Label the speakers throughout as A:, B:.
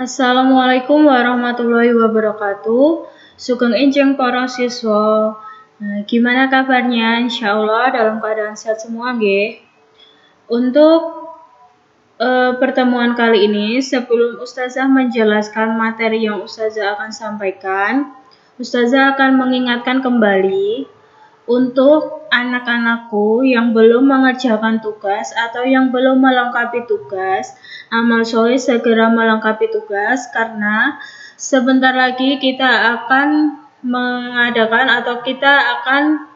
A: Assalamualaikum warahmatullahi wabarakatuh. Sugeng enjing para siswa. Gimana kabarnya? Insya Allah dalam keadaan sehat semua, nggih. Untuk pertemuan kali ini, sebelum Ustazah menjelaskan materi yang Ustazah akan sampaikan, Ustazah akan mengingatkan kembali untuk anak-anakku yang belum mengerjakan tugas atau yang belum melengkapi tugas, amal soleh segera melengkapi tugas karena sebentar lagi kita akan mengadakan atau kita akan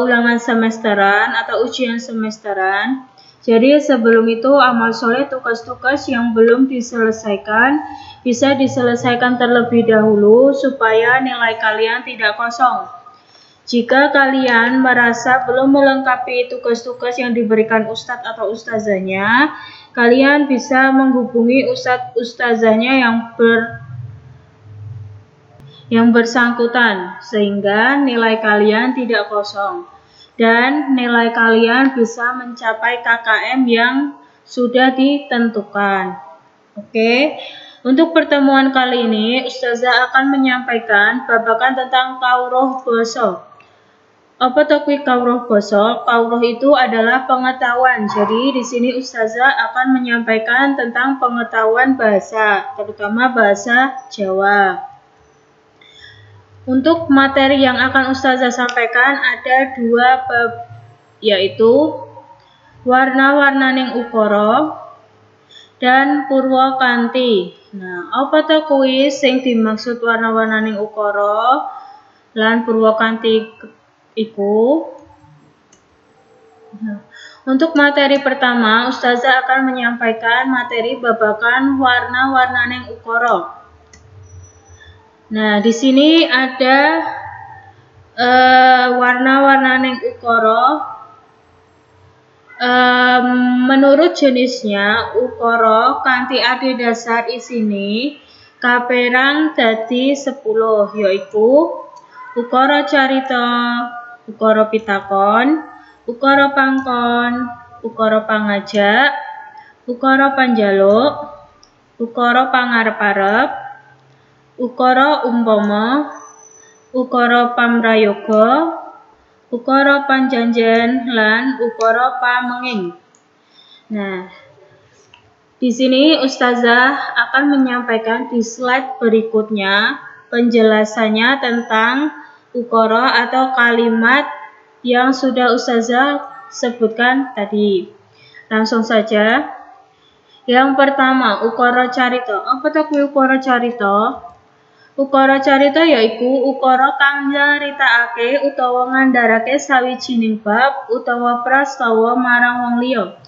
A: ulangan semesteran atau ujian semesteran. Jadi sebelum itu amal soleh tugas-tugas yang belum diselesaikan bisa diselesaikan terlebih dahulu supaya nilai kalian tidak kosong. Jika kalian merasa belum melengkapi tugas-tugas yang diberikan ustadz atau ustazahnya, kalian bisa menghubungi ustadz-ustazahnya yang bersangkutan, sehingga nilai kalian tidak kosong dan nilai kalian bisa mencapai KKM yang sudah ditentukan. Oke. Untuk pertemuan kali ini, Ustazah akan menyampaikan babakan tentang kauroh basa. Apa itu kauroh basa? Kauroh itu adalah pengetahuan. Jadi di sini Ustazah akan menyampaikan tentang pengetahuan bahasa, terutama bahasa Jawa. Untuk materi yang akan Ustazah sampaikan ada 2 bab, yaitu warna-warnaning ukara dan Purwakanti. Nah, apa to kuwi sing dimaksud warna-warnaning ukara lan Purwakanti iku? Untuk materi pertama, Ustazah akan menyampaikan materi babakan warna-warnaning ukara. Nah, di sini ada warna-warnaning ukara. Menurut jenisnya, ukara kanthi adhedhasar isine kaperang dadi 10, yaitu ukara carita, ukara pitakon, ukara pangkon, ukara pangajak, ukara panjaluk, ukara pangarep-arep, ukara umpama, ukara pamrayoga, ukara panjanjen lan ukara pamenging. Nah, di sini Ustazah akan menyampaikan di slide berikutnya penjelasannya tentang ukara atau kalimat yang sudah Ustazah sebutkan tadi. Langsung saja. Yang pertama, ukara carita. Apa itu ukara carita? Ukara carita yaiku ukara kang nyaritakake utawa ngandharake sawijining bab utawa prastawa marang wong liya.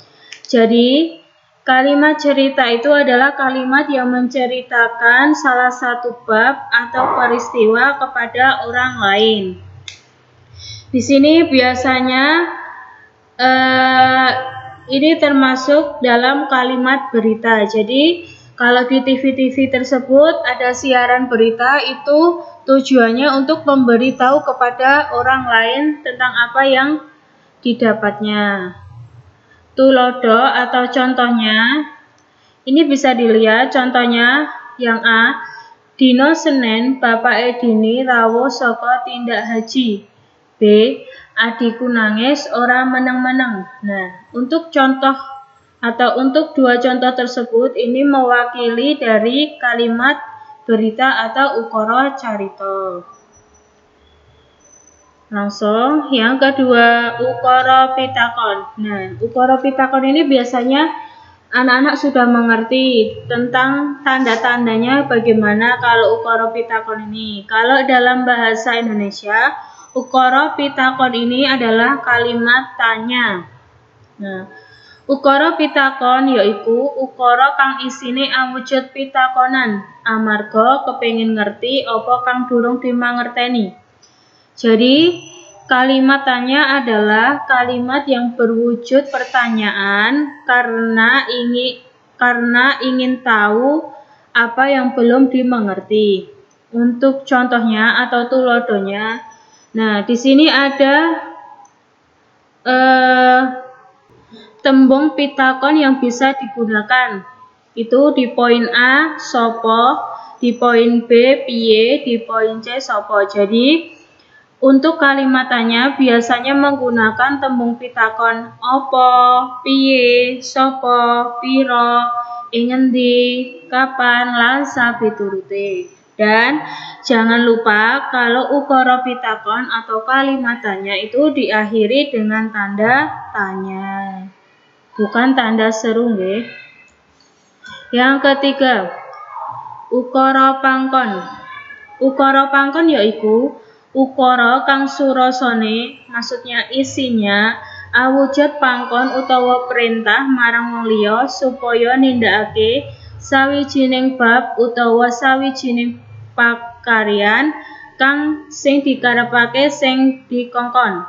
A: Jadi, kalimat cerita itu adalah kalimat yang menceritakan salah satu bab atau peristiwa kepada orang lain. Di sini biasanya ini termasuk dalam kalimat berita. Jadi, kalau di TV-TV tersebut ada siaran berita, itu tujuannya untuk memberitahu kepada orang lain tentang apa yang didapatnya. Tulodo atau contohnya, ini bisa dilihat contohnya yang A. Dino Senin bapake Dini rawuh saka tindak haji. B. Adikku nangis ora meneng-meneng. Nah, untuk contoh atau untuk 2 contoh tersebut ini mewakili dari kalimat berita atau ukara carita. Langsung yang kedua, ukara pitakon. Nah, ukara pitakon ini biasanya anak-anak sudah mengerti tentang tanda-tandanya bagaimana kalau ukara pitakon ini. Kalau dalam bahasa Indonesia, ukara pitakon ini adalah kalimat tanya. Nah, ukara pitakon yaiku ukara kang isine awujud pitakonan, amarga kepengin ngerti apa kang durung dimangerteni. Jadi, kalimat tanya adalah kalimat yang berwujud pertanyaan karena ingin tahu apa yang belum dimengerti. Untuk contohnya atau tulodonya, nah di sini ada tembung pitakon yang bisa digunakan. Itu di poin A sopo, di poin B piye, di poin C sopo. Jadi untuk kalimat tanya biasanya menggunakan tembung pitakon opo, piye, sopo, piro, ing endi, kapan, lan sapiturute. Dan jangan lupa kalau ukara pitakon atau kalimat tanya itu diakhiri dengan tanda tanya, bukan tanda seru nggih. Yang ketiga, ukara pangkon. Ukara pangkon yaiku ukara kang surasane, maksudnya isinya awujud pangkon utawa perintah marang wong liya supaya nindakake sawijining bab utawa sawijining pakaryan kang sing dikarepake sing dikongkon.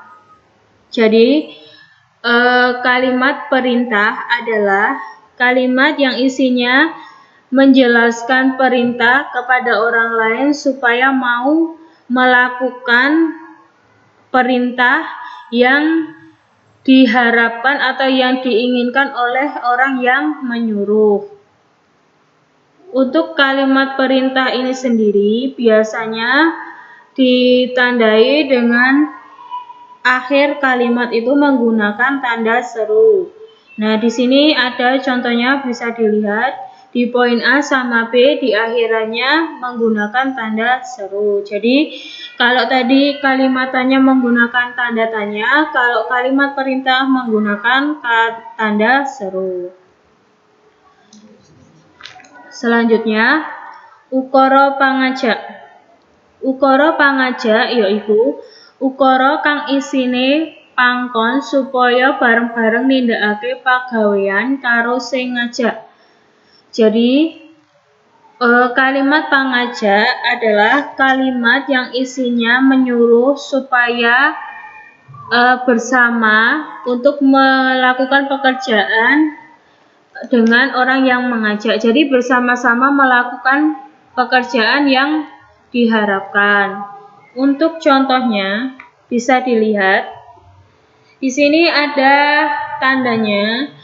A: Jadi kalimat perintah adalah kalimat yang isinya menjelaskan perintah kepada orang lain supaya mau melakukan perintah yang diharapkan atau yang diinginkan oleh orang yang menyuruh. Untuk kalimat perintah ini sendiri biasanya ditandai dengan akhir kalimat itu menggunakan tanda seru. Nah, di sini ada contohnya bisa dilihat di poin A sama B di akhirannya menggunakan tanda seru. Jadi, kalau tadi kalimat tanya menggunakan tanda tanya, kalau kalimat perintah menggunakan tanda seru. Selanjutnya, ukara pangajak. Ukara pangajak yaiku ukara kang isine pangkon supaya bareng-bareng nindakake pagawean karo sing ngajak. Jadi kalimat pangajak adalah kalimat yang isinya menyuruh supaya bersama untuk melakukan pekerjaan dengan orang yang mengajak. Jadi bersama-sama melakukan pekerjaan yang diharapkan. Untuk contohnya bisa dilihat di sini ada tandanya.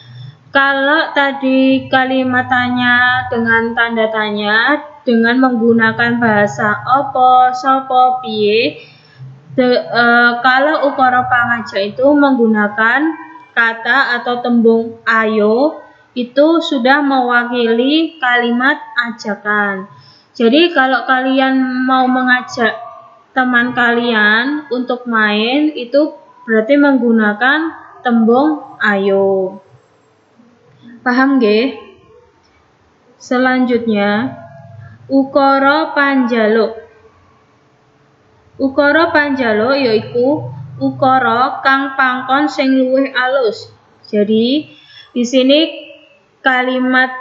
A: Kalau tadi kalimat tanya dengan tanda tanya dengan menggunakan bahasa opo, sopo, piye. Kalau ukara pangajak itu menggunakan kata atau tembung ayo, itu sudah mewakili kalimat ajakan. Jadi kalau kalian mau mengajak teman kalian untuk main, itu berarti menggunakan tembung ayo. Paham nggih? Selanjutnya, ukara panjaluk. Ukara panjaluk yaiku ukara kang pangkon sing luwih alus. Jadi di sini kalimat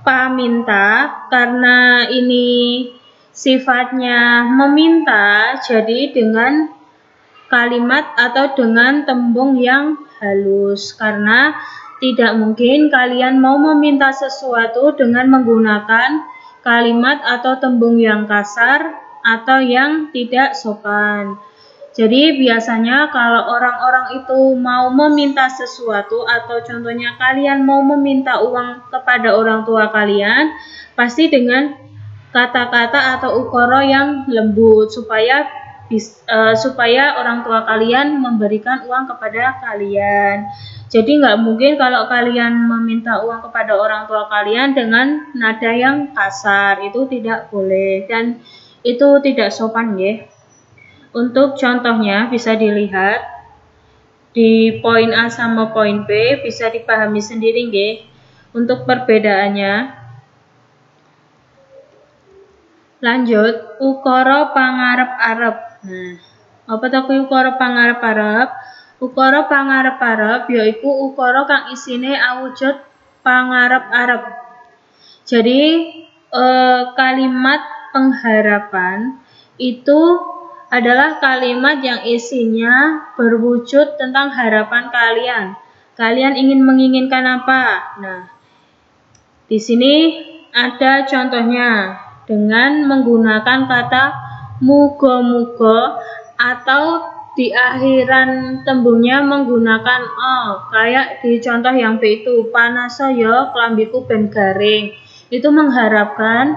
A: paminta karena ini sifatnya meminta, jadi dengan kalimat atau dengan tembung yang halus, karena tidak mungkin kalian mau meminta sesuatu dengan menggunakan kalimat atau tembung yang kasar atau yang tidak sopan. Jadi biasanya kalau orang-orang itu mau meminta sesuatu atau contohnya kalian mau meminta uang kepada orang tua kalian, pasti dengan kata-kata atau ukara yang lembut supaya orang tua kalian memberikan uang kepada kalian. Jadi nggak mungkin kalau kalian meminta uang kepada orang tua kalian dengan nada yang kasar, itu tidak boleh dan itu tidak sopan ya. Untuk contohnya bisa dilihat di poin A sama poin B, bisa dipahami sendiri nggih untuk perbedaannya. Lanjut, ukara pangarep-arep. Nah, apa to ukara pangarep-arep? Ukara pangarep-arep yaiku ukara kang isine awujud pangarep-arep. Jadi kalimat pengharapan itu adalah kalimat yang isinya berwujud tentang harapan kalian. Kalian ingin menginginkan apa? Nah, di sini ada contohnya dengan menggunakan kata muga-muga atau di akhiran tembungnya menggunakan o, kayak di contoh yang B itu, panasa ya klambiku ben garing. Itu mengharapkan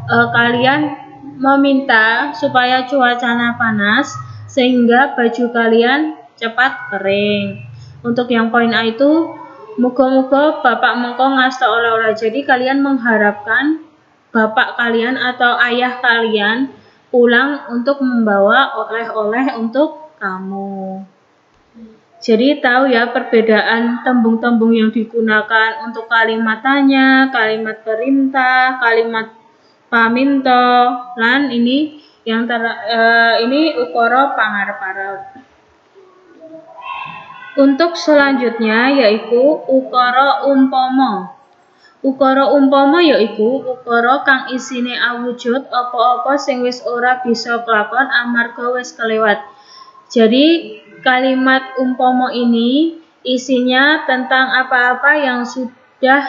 A: kalian meminta supaya cuacanya panas sehingga baju kalian cepat kering. Untuk yang poin A itu, muga-muga bapak mengko ngasta oleh-oleh. Jadi kalian mengharapkan bapak kalian atau ayah kalian pulang untuk membawa oleh-oleh untuk kamu. Jadi tahu ya perbedaan tembung-tembung yang digunakan untuk kalimat tanya, kalimat perintah, kalimat paminto, lan ini yang ini ukara pangarep-arep. Untuk selanjutnya yaitu ukara umpama. Ukara umpama yaiku ukara kang isine awujud apa-apa sing wis ora bisa kelakon amarga wis kelewat. Jadi kalimat umpama ini isinya tentang apa-apa yang sudah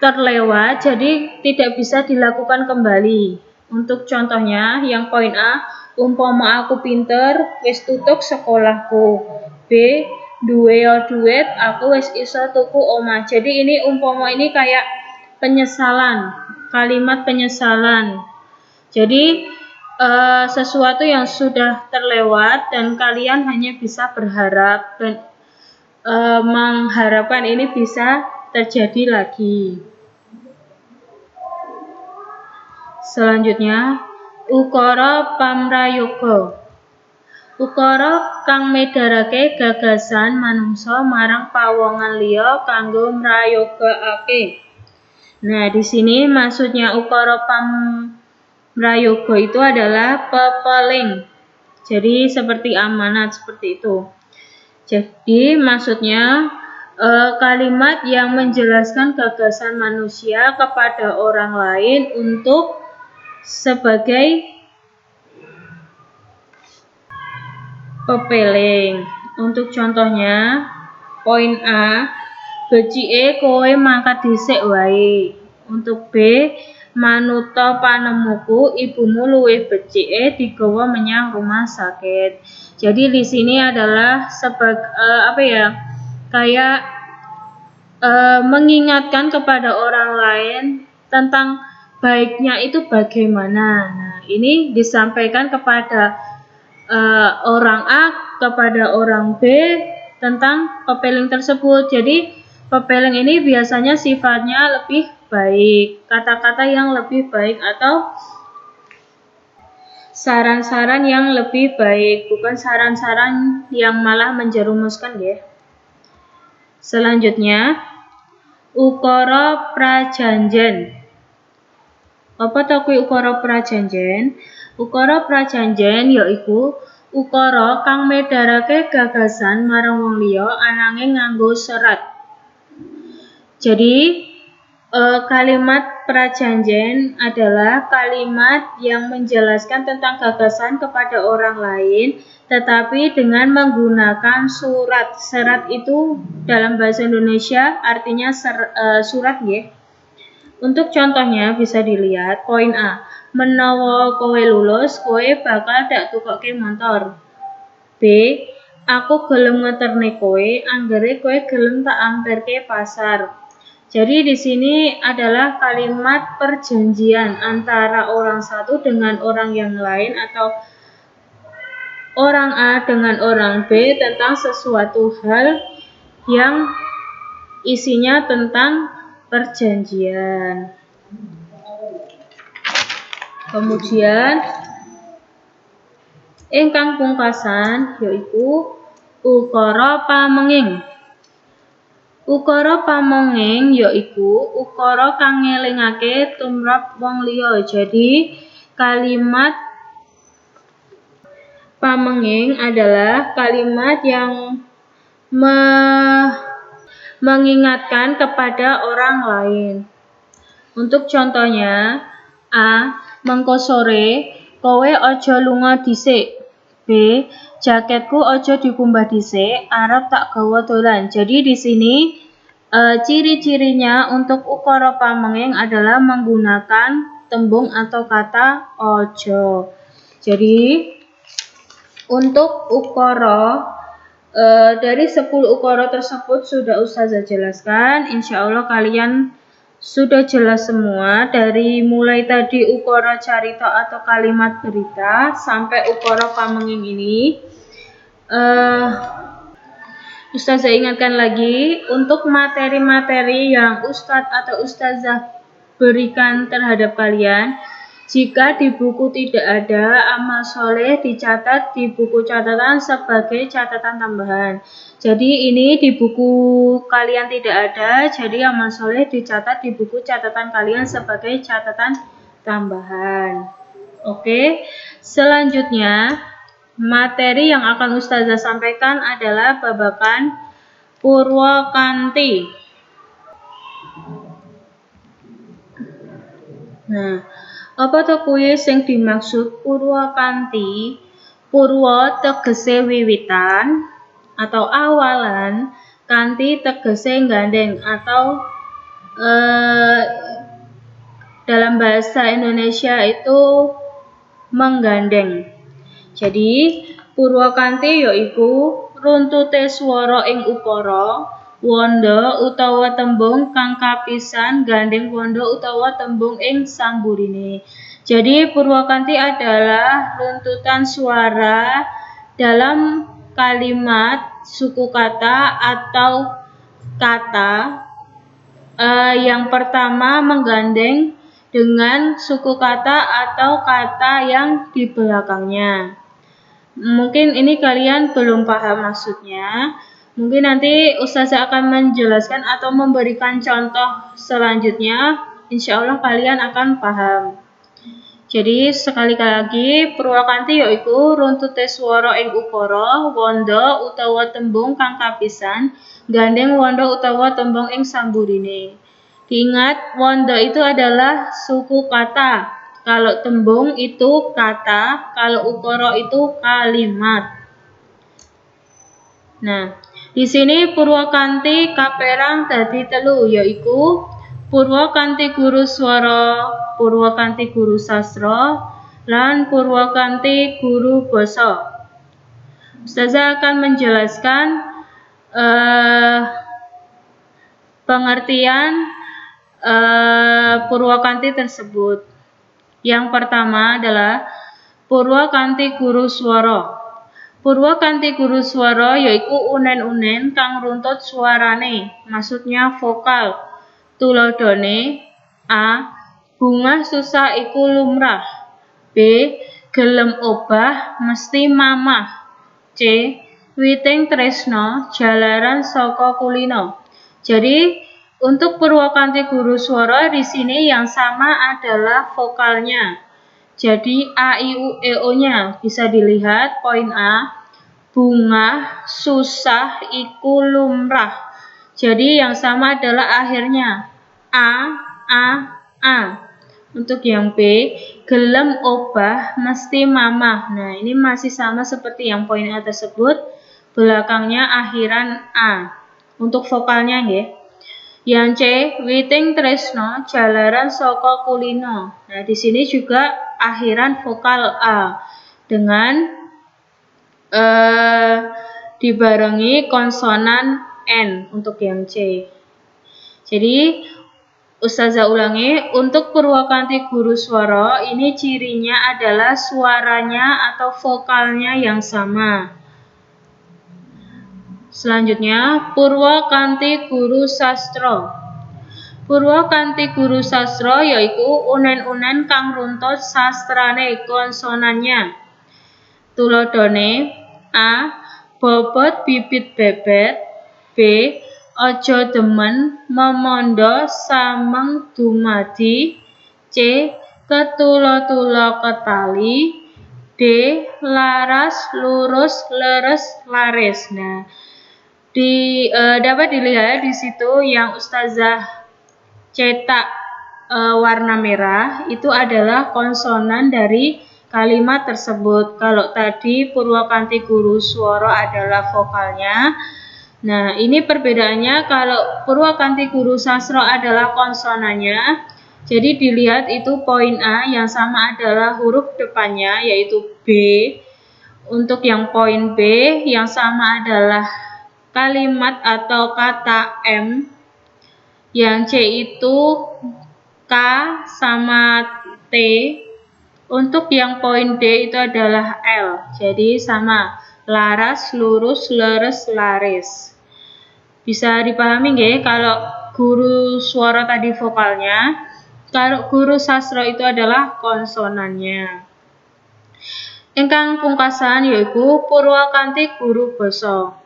A: terlewat, jadi tidak bisa dilakukan kembali. Untuk contohnya yang poin A, umpama aku pinter wis tutup sekolahku. B, duwe duit aku wis iso tuku omah. Jadi ini umpama ini kayak penyesalan, kalimat penyesalan. Jadi sesuatu yang sudah terlewat dan kalian hanya bisa berharap dan mengharapkan ini bisa terjadi lagi. Selanjutnya, ukara pamrayoga. Ukara kang medharake gagasan manungsa marang pawongan liya kanggo mrayogakake. Nah, di sini maksudnya ukara pamrayoga itu adalah pepeling. Jadi seperti amanat seperti itu. Jadi maksudnya kalimat yang menjelaskan gagasan manusia kepada orang lain untuk sebagai pepeling. Untuk contohnya, poin A, becike kowe mangkat dhisik wae. Untuk B, manuta panemuku ibumu luwih becike digawa menyang rumah sakit. Jadi di sini adalah kayak mengingatkan kepada orang lain tentang baiknya itu bagaimana. Nah, ini disampaikan kepada orang A kepada orang B tentang pepeling tersebut. Jadi pepeling ini biasanya sifatnya lebih baik, kata-kata yang lebih baik atau saran-saran yang lebih baik, bukan saran-saran yang malah menjerumuskan ya. Selanjutnya, ukara prajanjen. Apa to kuwi ukara prajanjen? Ukara prajanjen yaiku ukara kang medharake gagasan marang wong liya ananging nganggo serat. Jadi kalimat prajanjen adalah kalimat yang menjelaskan tentang gagasan kepada orang lain tetapi dengan menggunakan surat. Serat itu dalam bahasa Indonesia artinya surat ya. Untuk contohnya bisa dilihat poin A, menawa kowe lulus kowe bakal dak tukokke motor. B, aku gelem ngeterne kowe anggere kowe gelem tak amperke pasar. Jadi di sini adalah kalimat perjanjian antara orang satu dengan orang yang lain atau orang A dengan orang B tentang sesuatu hal yang isinya tentang perjanjian. Kemudian ingkang pungkasan yaiku ukara pamenging. Ukara pamenging yaiku ukara kang ngelingake tumrap wong liya. Jadi kalimat pamenging adalah kalimat yang mengingatkan kepada orang lain. Untuk contohnya, A, mengko sore kowe aja lunga dhisik. B, jaketku aja dikumbah dhisik, arep tak gawa dolan. Jadi di sini ciri-cirinya untuk ukara pamenging adalah menggunakan tembung atau kata ojo. Jadi Untuk ukoro, dari 10 ukoro tersebut sudah Ustazah jelaskan. Insya Allah kalian sudah jelas semua, dari mulai tadi ukoro carita atau kalimat berita sampai ukoro pamenging ini. Ustazah ingatkan lagi, untuk materi-materi yang Ustadz atau Ustazah berikan terhadap kalian, jika di buku tidak ada, amal soleh dicatat di buku catatan sebagai catatan tambahan. Jadi ini di buku kalian tidak ada, jadi amal soleh dicatat di buku catatan kalian sebagai catatan tambahan. Oke, selanjutnya materi yang akan Ustazah sampaikan adalah babakan Purwakanti. Nah, apa to kuwi sing dimaksud Purwakanti? Purwa tegese wiwitan atau awalan, kanti tegese gandeng atau dalam bahasa Indonesia itu menggandeng. Jadi Purwakanti yaiku runtute swara ing ukara, wanda utawa tembung kang kapisan gandeng wanda utawa tembung ing samburine. Jadi Purwakanti adalah runtutan suara dalam kalimat, suku kata atau kata yang pertama menggandeng dengan suku kata atau kata yang di belakangnya. Mungkin ini kalian belum paham maksudnya. Mungkin nanti Ustazah akan menjelaskan atau memberikan contoh selanjutnya. Insya Allah kalian akan paham. Jadi sekali lagi, Purwakanti yaiku runtute swara ing ukara, wanda utawa tembung kang kapisan, gandeng wanda utawa tembung ing samburine. Diingat, wanda itu adalah suku kata. Kalau tembung itu kata, kalau ukara itu kalimat. Nah, di sini Purwakanti kaperang dadi 3, yaiku Purwakanti guru swara, Purwakanti guru sastra, lan Purwakanti guru basa. Ustazah akan menjelaskan pengertian Purwakanti tersebut. Yang pertama adalah Purwakanti guru swara. Purwakanti guru swara yaiku unen-unen kang runtut suarane, maksudnya vokal. Tuladhane A. Bungah susah iku lumrah. B. Gelem obah mesti mamah. C. Witing tresno jalaran saka kulino. Jadi untuk Purwakanti guru swara di sini yang sama adalah vokalnya. Jadi A, I, U, E, O-nya bisa dilihat poin A. Bunga susah iku lumrah. Jadi yang sama adalah akhirnya A. Untuk yang B, gelem obah mesti mamah. Nah, ini masih sama seperti yang poin A tersebut, belakangnya akhiran A. Untuk vokalnya nggih. Yang C, witing tresno jalaran saka kulino. Nah, di sini juga akhiran vokal A dengan dibarengi konsonan N untuk yang C. Jadi Ustazah ulangi, untuk Purwakanti guru swara ini cirinya adalah suaranya atau vokalnya yang sama. Selanjutnya, Purwakanti guru sastra. Purwakanti guru sastra yaiku unen-unen kang runtut sastrane konsonannya. Tuladhane A. Bobot bibit bebet. B. Aja demen memondo sameng dumadi. C. Ketula-tula ketali. D. Laras lurus leres laris. Nah, dapat dilihat di situ yang Ustazah cetak warna merah itu adalah konsonan dari kalimat tersebut. Kalau tadi Purwakanti guru swara adalah vokalnya. Nah, ini perbedaannya. Kalau Purwakanti guru sastra adalah konsonannya. Jadi dilihat itu poin A yang sama adalah huruf depannya yaitu B. Untuk yang poin B, yang sama adalah kalimat atau kata M. Yang C itu K sama T. Untuk yang poin D itu adalah L. Jadi sama, laras, lurus, leres, laris. Bisa dipahami nggih kalau guru suara tadi vokalnya, kalau guru sastra itu adalah konsonannya. Ingkang pungkasan yaiku Purwakanthi guru basa.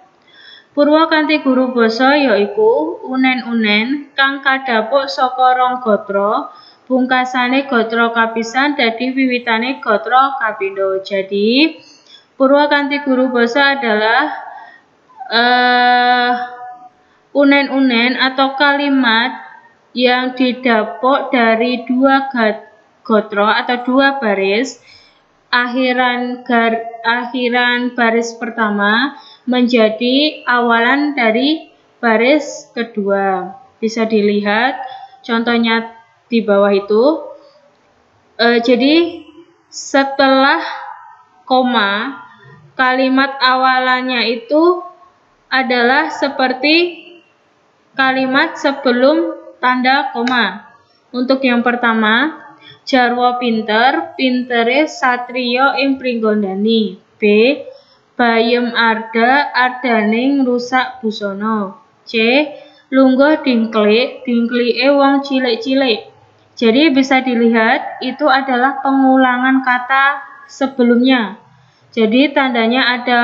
A: Purwakanthi guru basa yaiku unen-unen kang kadhapuk saka rong gatra, pungkasane gatra kapisan dadi wiwitane gatra kapindho. Jadi Purwakanthi guru basa adalah unen-unen atau kalimat yang didapuk dari dua gatra atau dua baris. Akhiran baris pertama menjadi awalan dari baris kedua. Bisa dilihat contohnya di bawah itu. Jadi setelah koma, kalimat awalannya itu adalah seperti kalimat sebelum tanda koma. Untuk yang pertama, jarwa pinter, pintere satriya ing pringgondani. B. Bayem arda, ardaning rusak busana. C. Lungguh dingklik, dingklike wong cilik-cilik. Jadi bisa dilihat itu adalah pengulangan kata sebelumnya. Jadi tandanya ada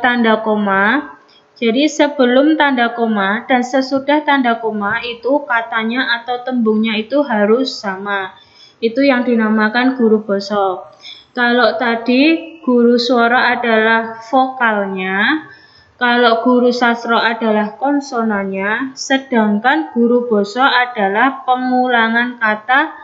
A: tanda koma. Jadi sebelum tanda koma dan sesudah tanda koma itu katanya atau tembungnya itu harus sama. Itu yang dinamakan guru basa. Kalau tadi guru suara adalah vokalnya, kalau guru sastra adalah konsonannya, sedangkan guru basa adalah pengulangan kata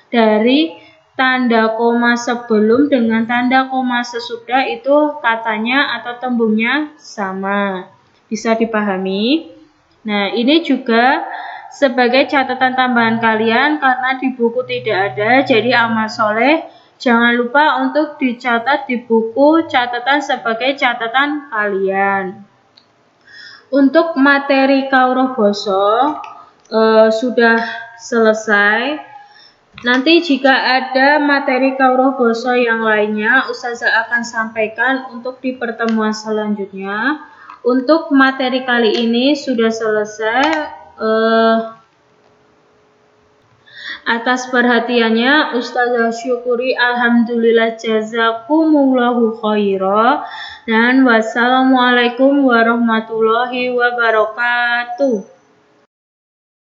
A: dari tanda koma sebelum dengan tanda koma sesudah itu katanya atau tembungnya sama. Bisa dipahami? Nah, ini juga sebagai catatan tambahan kalian karena di buku tidak ada, jadi amal soleh jangan lupa untuk dicatat di buku catatan sebagai catatan kalian. Untuk materi kawruh basa sudah selesai. Nanti jika ada materi kawruh basa yang lainnya, Ustazah akan sampaikan untuk di pertemuan selanjutnya. Untuk materi kali ini sudah selesai. Atas perhatiannya Ustazah syukuri, alhamdulillah, jazakumullahu khaira, dan wassalamualaikum warahmatullahi wabarakatuh.